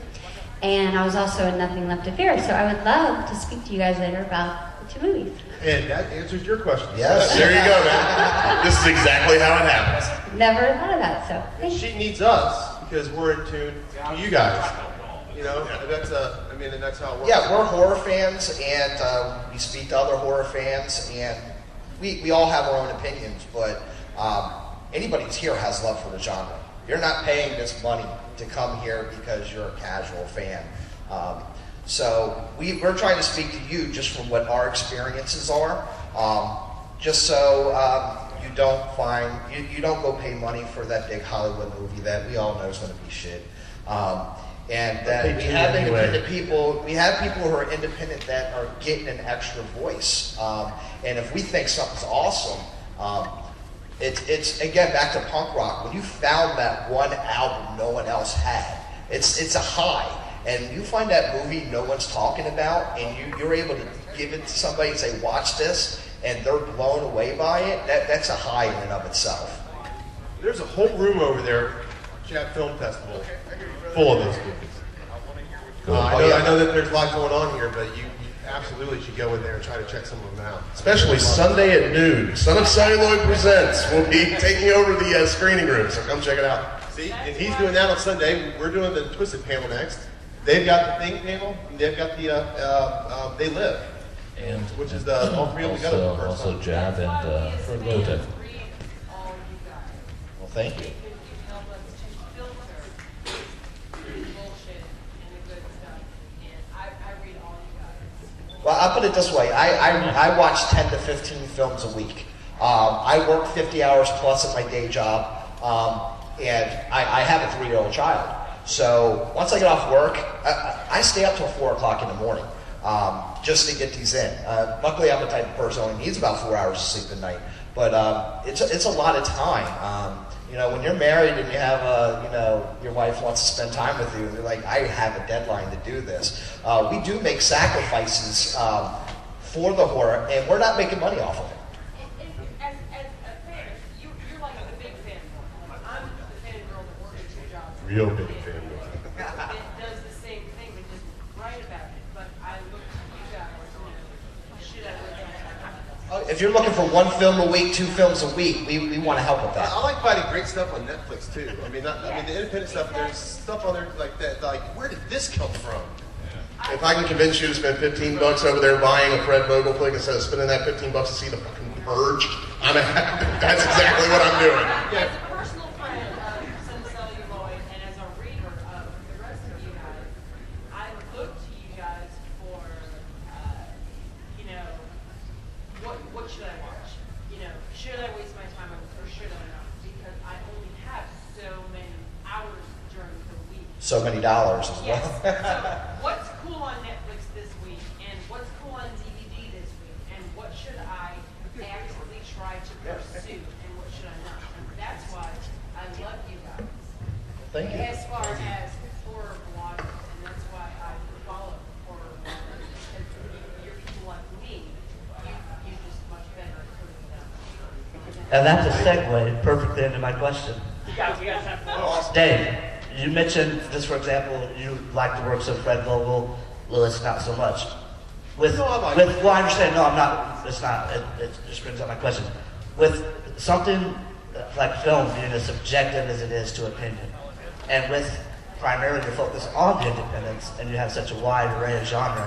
And I was also in Nothing Left to Fear, so I would love to speak to you guys later about the two movies. And that answers your question. Yes. There you go, man. This is exactly how it happens. Never thought of that, so thank you. She needs us because we're in tune to you guys. That's how it works. Yeah, we're horror fans, and we speak to other horror fans, and we all have our own opinions, but anybody who's here has love for the genre. You're not paying this money to come here because you're a casual fan. So we're trying to speak to you just from what our experiences are, just so you don't go pay money for that big Hollywood movie that we all know is going to be shit. And that we have independent people, we have people who are independent that are getting an extra voice. And if we think something's awesome, it's again back to punk rock. When you found that one album no one else had, it's a high. And you find that movie no one's talking about, and you're able to give it to somebody and say, watch this, and they're blown away by it, that's a high in and of itself. There's a whole room over there, Chat Film Festival, full of those movies. I know that there's a lot going on here, but you absolutely should go in there and try to check some of them out. Especially Sunday at noon. Son of Celluloid Presents will be taking over the screening room, so come check it out. See, and he's doing that on Sunday. We're doing the Twisted panel next. They've got the Thing panel, and they've got the They Live, And which is the all three of them together for the first also time. Jab and Kotek. Well, thank you. Well, I'll put it this way. I watch 10 to 15 films a week. I work 50 hours plus at my day job, and I have a 3-year-old child. So once I get off work, I stay up till 4 o'clock in the morning just to get these in. Luckily, I'm the type of person who only needs about 4 hours of sleep a night. But it's a lot of time. You know, when you're married and you have your wife wants to spend time with you, and you're like, I have a deadline to do this. We do make sacrifices for the horror, and we're not making money off of it. As a fan, you're like a big fan. I'm the fan girl that works 2 jobs. Real big fan. It does the same thing, but just write about it. But I look to you guys, should I look at it? If you're looking for 1 film a week, 2 films a week, we want to help with that. I like finding great stuff on Netflix too. I mean, the independent stuff. There's stuff on there like that. Like, where did this come from? If I can convince you to spend $15 over there buying a Fred Vogel flick instead of spending that $15 to see the fucking Purge, that's exactly what I'm doing. As a personal friend of some Celluloid and as a reader of the rest of you guys, I look to you guys for, what should I watch? Should I waste my time on it or should I not? Because I only have so many hours during the week. So many dollars as well. Yes. So what's cool on Netflix this week, and what's cool on DVD this week, and what should I actively try to pursue, and what should I not? And that's why I love you guys. Thank you. As far as horror bloggers, and that's why I follow horror bloggers, because you're people like me. You're just much better at putting it out. And that's a segue perfectly into my question. We got time for Dave, you mentioned, just for example, you like the works of Fred Vogel, Lewis, not so much. I understand. No, I'm not. It's not. It just brings up my question. With something like film being as subjective as it is to opinion, and with primarily the focus on the independents, and you have such a wide array of genre,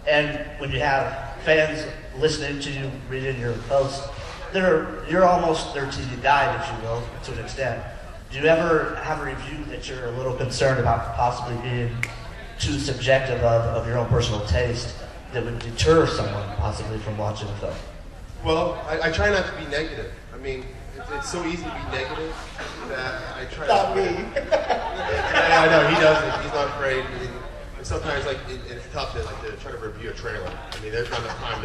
and when you have fans listening to you, reading your posts, you're almost their TV guide, if you will, to an extent. Do you ever have a review that you're a little concerned about possibly being too subjective of your own personal taste that would deter someone possibly from watching a film? Well, I try not to be negative. I mean, it's so easy to be negative that I try Not me. I know, he doesn't. He's not afraid. And sometimes, it's tough to try to review a trailer. I mean, there's not enough time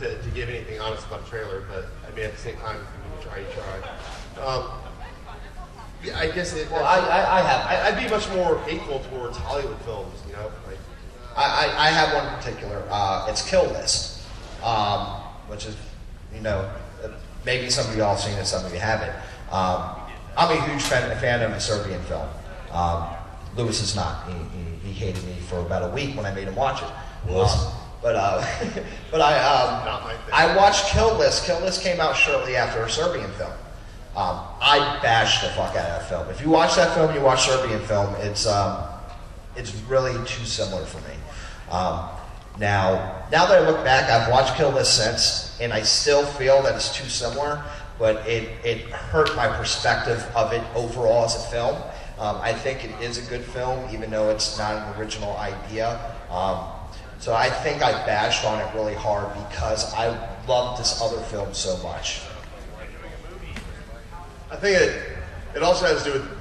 to give anything honest about a trailer, but I mean, at the same time, if you try. Yeah, I guess I'd be much more hateful towards Hollywood films, I have one in particular. It's Kill List, which is, maybe some of you all have seen it, some of you haven't. I'm a huge fan of a Serbian film. Lewis is not. He hated me for about a week when I made him watch it. But I watched Kill List. Kill List came out shortly after a Serbian film. I bashed the fuck out of that film. If you watch that film, you watch Serbian film, it's really too similar for me. Now that I look back, I've watched Kill List since, and I still feel that it's too similar, but it hurt my perspective of it overall as a film. I think it is a good film, even though it's not an original idea. So I think I bashed on it really hard because I loved this other film so much. I think it also has to do with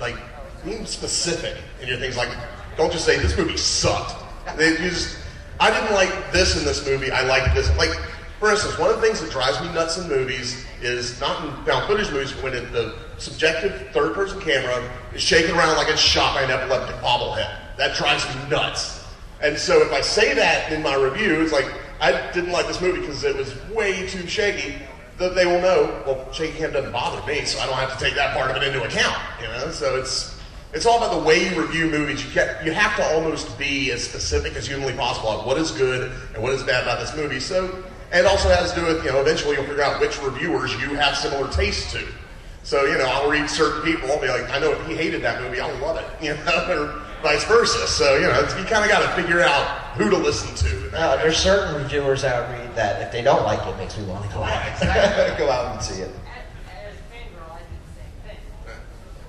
being specific in your things. Like, don't just say this movie sucked. I didn't like this in this movie. I liked this. Like, for instance, one of the things that drives me nuts in movies is not in found footage movies when the subjective third-person camera is shaking around like it's shot by an epileptic bobblehead. That drives me nuts. And so if I say that in my review, it's like, I didn't like this movie because it was way too shaky, that they will know, well, shaky cam doesn't bother me, so I don't have to take that part of it into account, you know? So it's all about the way you review movies. You have to almost be as specific as humanly possible on what is good and what is bad about this movie. So, and it also has to do with, eventually you'll figure out which reviewers you have similar tastes to. So, I'll read certain people, I'll be like, I know if he hated that movie, I'll love it, or vice versa. So, you kind of got to figure out who to listen to. There's certain reviewers I read that if they don't like it, makes me want to go out, go out and see it. As a fangirl, I did the same thing.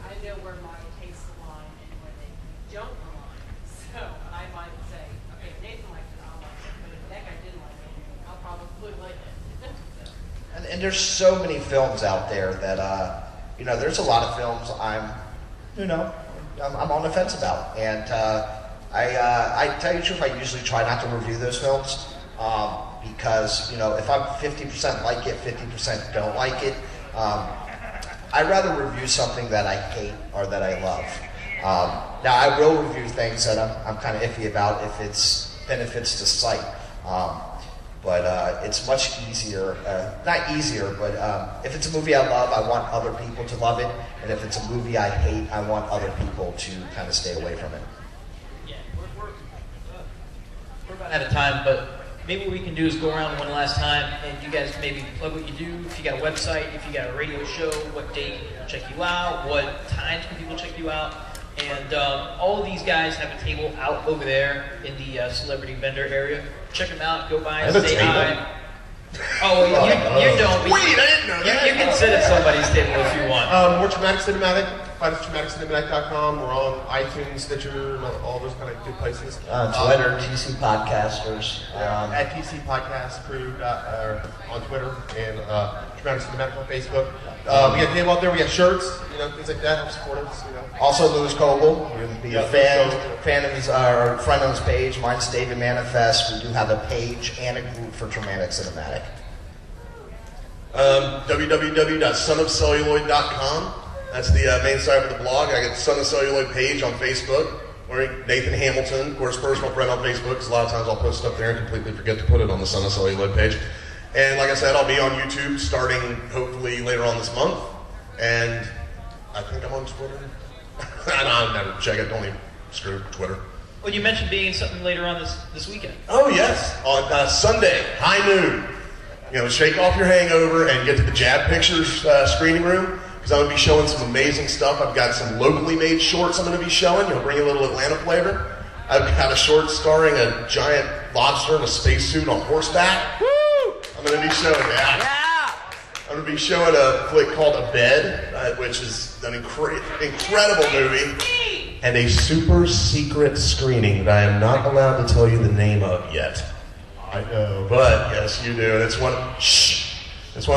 I know where my tastes align and where they don't align. So I might say, okay, if Nathan liked it, I'll like it. But if that guy didn't like it, I'll probably like it. And there's so many films out there that, there's a lot of films I'm on the fence about. And I tell you the truth, I usually try not to review those films because, if I'm 50% like it, 50% don't like it, I'd rather review something that I hate or that I love. Now, I will review things that I'm kind of iffy about if it's benefits to sight. But it's much easier, not easier, but if it's a movie I love, I want other people to love it. And if it's a movie I hate, I want other people to kind of stay away from it. Yeah, we're about out of time, but maybe what we can do is go around one last time and you guys maybe plug what you do. If you got a website, if you got a radio show, what date can people check you out, what times can people check you out. And all of these guys have a table out over there in the celebrity vendor area. Check them out. Go by and say hi. Oh, you don't. Wait, I didn't know that. You can sit at somebody's table if you want. We're Traumatic Cinematic. Find us at traumaticcinematic.com. We're on iTunes, Stitcher, and all those kind of good places. Twitter, TC Podcasters. At TC Podcast Crew on Twitter and Traumatic Cinematic on Facebook. We got table out there. We got shirts, things like that. Help support us. Also, Louis Kogel. You can be a fan of his, or friend on his page. Mine's David Manifest. We do have a page and a group for Traumatic Cinematic. www.sonofcelluloid.com. That's the main site for the blog. I got the Son of Celluloid page on Facebook. Or Nathan Hamilton, of course, personal friend on Facebook, because a lot of times I'll post stuff there and completely forget to put it on the Son of Celluloid page. And like I said, I'll be on YouTube starting hopefully later on this month. And I think I'm on Twitter. I'll never check it. Don't even screw Twitter. Well, you mentioned being in something later on this weekend. Oh, yes. On Sunday, high noon. Shake off your hangover and get to the Jab Pictures screening room. Because I'm going to be showing some amazing stuff. I've got some locally made shorts I'm going to be showing. Bring a little Atlanta flavor. I've got a short starring a giant lobster in a spacesuit on horseback. Woo! I'm going to be showing that. I'm going to be showing a flick called A Bed, which is an incredible movie, and a super secret screening that I am not allowed to tell you the name of yet. I know, but yes, you do. And it's one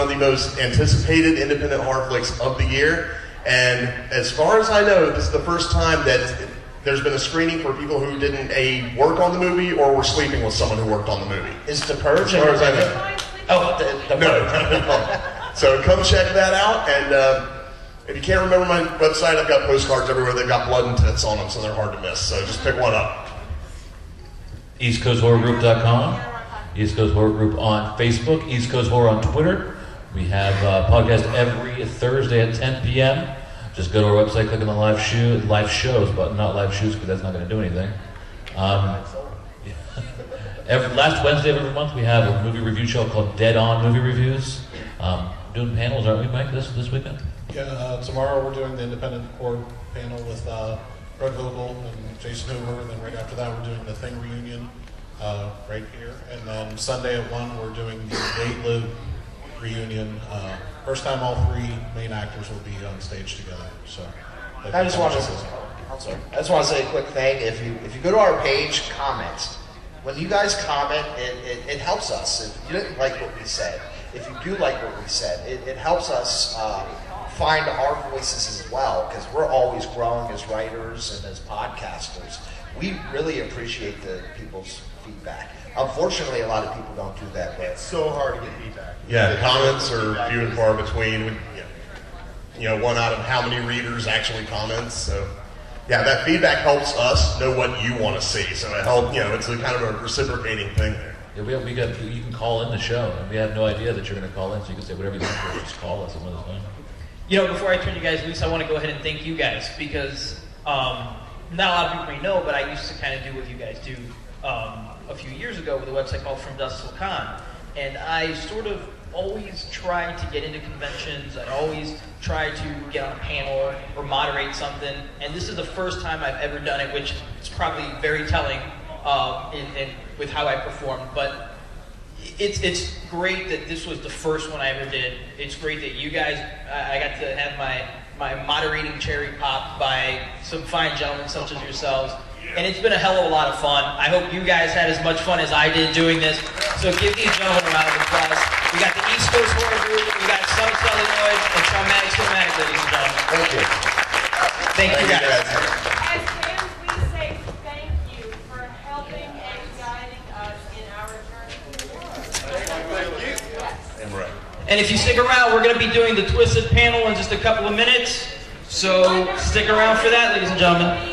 of the most anticipated independent horror flicks of the year. And as far as I know, this is the first time that there's been a screening for people who didn't work on the movie or were sleeping with someone who worked on the movie. Is The Purge? As far as I know. Oh, No. So come check that out. And if you can't remember my website, I've got postcards everywhere. They've got blood and tits on them, so they're hard to miss. So just pick one up. EastCoastHorrorGroup.com. East Coast Horror Group on Facebook. East Coast Horror on Twitter. We have a podcast every Thursday at 10 p.m. Just go to our website, click on the live shows, but not live shoots because that's not going to do anything. Last Wednesday of every month, we have a movie review show called Dead On Movie Reviews. Doing panels, aren't we, Mike, this weekend? Yeah, tomorrow we're doing the independent horror panel with Fred Vogel and Jason Hoover, and then right after that we're doing the Thing reunion right here. And then Sunday at 1 we're doing the Late Live reunion. First time all three main actors will be on stage together. So I just want to say a quick thing. If you go to our page, comment. When you guys comment, it helps us. If you didn't like what we said, if you do like what we said, it helps us find our voices as well, because we're always growing as writers and as podcasters. We really appreciate the people's feedback. Unfortunately, a lot of people don't do that, but It's so hard to get feedback. Yeah, comments are few and far between. One out of how many readers actually comments. So, yeah, that feedback helps us know what you want to see. So it helps. It's a kind of a reciprocating thing there. Yeah, you can call in the show, and we have no idea that you're going to call in, so you can say whatever you want to just call us and let us know. Before I turn you guys loose, I want to go ahead and thank you guys, because not a lot of people may know, but I used to kind of do what you guys do a few years ago with a website called From Dusk Till Con. And I sort of always try to get into conventions. I always try to get on a panel or moderate something. And this is the first time I've ever done it, which is probably very telling with how I performed. But it's great that this was the first one I ever did. It's great that you guys, I got to have my moderating cherry popped by some fine gentlemen such as yourselves. And it's been a hell of a lot of fun. I hope you guys had as much fun as I did doing this. So give these gentlemen a round of applause. We got the East Coast Horror Group, we got some Celluloid, and Traumatic Cinematic, ladies and gentlemen. thank you. Thank you guys. As fans, we say thank you for helping and guiding us in our journey through the world. Thank you. And right. And if you stick around, we're going to be doing the Twisted panel in just a couple of minutes. So stick around for that, ladies and gentlemen.